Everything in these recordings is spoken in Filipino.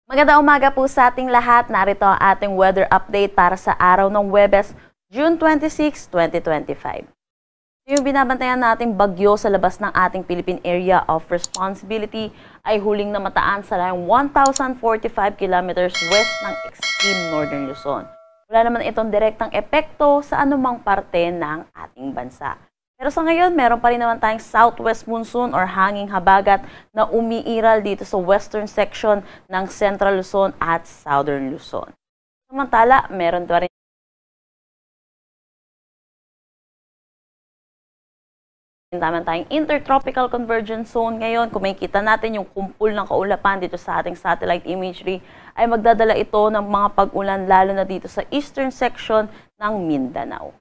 Magandang umaga po sa ating lahat. Narito ang ating weather update para sa araw ng Huwebes, June 26, 2025. Yung binabantayan nating bagyo sa labas ng ating Philippine Area of Responsibility ay huling namataan sa layong 1,045 kilometers west ng extreme northern Luzon. Wala naman itong direktang epekto sa anumang parte ng ating bansa. Pero sa ngayon, meron pa rin naman tayong southwest monsoon or hanging habagat na umiiral dito sa western section ng Central Luzon at Southern Luzon. Samantala, meron pa rin tayong intertropical convergence zone ngayon. Kung makikita natin yung kumpul ng kaulapan dito sa ating satellite imagery, ay magdadala ito ng mga pag-ulan lalo na dito sa eastern section ng Mindanao.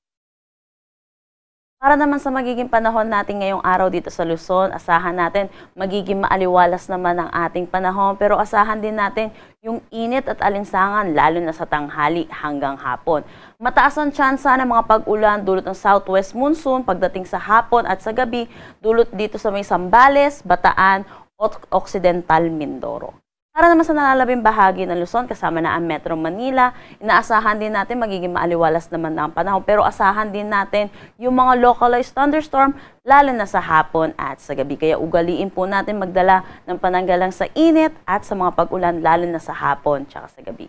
Para naman sa magiging panahon natin ngayong araw dito sa Luzon, asahan natin magiging maaliwalas naman ang ating panahon, pero asahan din natin yung init at alinsangan lalo na sa tanghali hanggang hapon. Mataas ang tsansa ng mga pag-ulan dulot ng southwest monsoon pagdating sa hapon at sa gabi dulot dito sa may Zambales, Bataan at Occidental Mindoro. Para naman sa nalalabing bahagi ng Luzon, kasama na ang Metro Manila, inaasahan din natin magiging maaliwalas naman ang panahon. Pero asahan din natin yung mga localized thunderstorm, lalo na sa hapon at sa gabi. Kaya ugaliin po natin magdala ng pananggalang sa init at sa mga pag-ulan, lalo na sa hapon at sa gabi.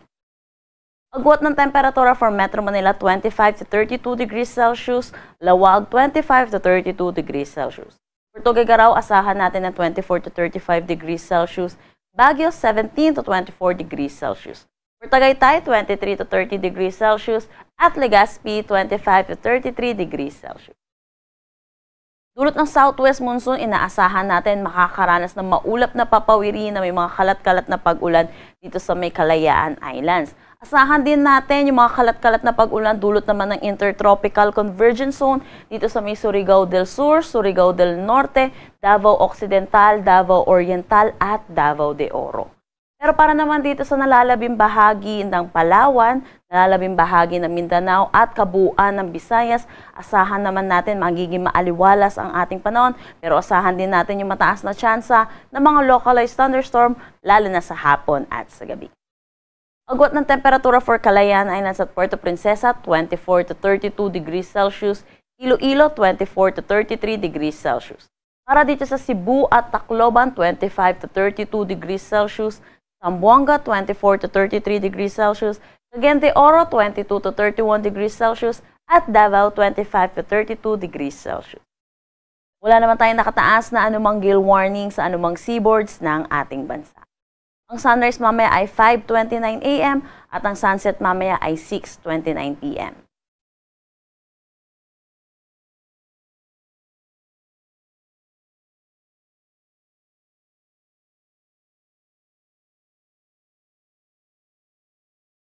Agwat ng temperatura for Metro Manila, 25 to 32 degrees Celsius, Lawag, 25 to 32 degrees Celsius. For Tuguegarao, asahan natin ng 24 to 35 degrees Celsius, Baguio, 17 to 24 degrees Celsius. For Tagaytay, 23 to 30 degrees Celsius. At Legazpi, 25 to 33 degrees Celsius. Dulot ng southwest monsoon, inaasahan natin makakaranas ng maulap na papawiri na may mga kalat-kalat na pag-ulan dito sa may Kalayaan Islands. Asahan din natin yung mga kalat-kalat na pag-ulan dulot naman ng intertropical convergence zone dito sa may Surigao del Sur, Surigao del Norte, Davao Occidental, Davao Oriental at Davao de Oro. Pero para naman dito sa nalalabing bahagi ng Palawan, nalalabing bahagi ng Mindanao at kabuuan ng Visayas, asahan naman natin magiging maaliwalas ang ating panahon, pero asahan din natin yung mataas na tsansa ng mga localized thunderstorm lalo na sa hapon at sa gabi. Agwat ng temperatura for Calayan Islands at Puerto Princesa, 24 to 32 degrees Celsius, Iloilo, 24 to 33 degrees Celsius. Para dito sa Cebu at Tacloban, 25 to 32 degrees Celsius, Zamboanga, 24 to 33 degrees Celsius, Cagayan de Oro, 22 to 31 degrees Celsius, at Davao, 25 to 32 degrees Celsius. Wala naman tayong nakataas na anumang gale warning sa anumang seaboards ng ating bansa. Ang sunrise mamaya ay 5:29 AM at ang sunset mamaya ay 6:29 PM.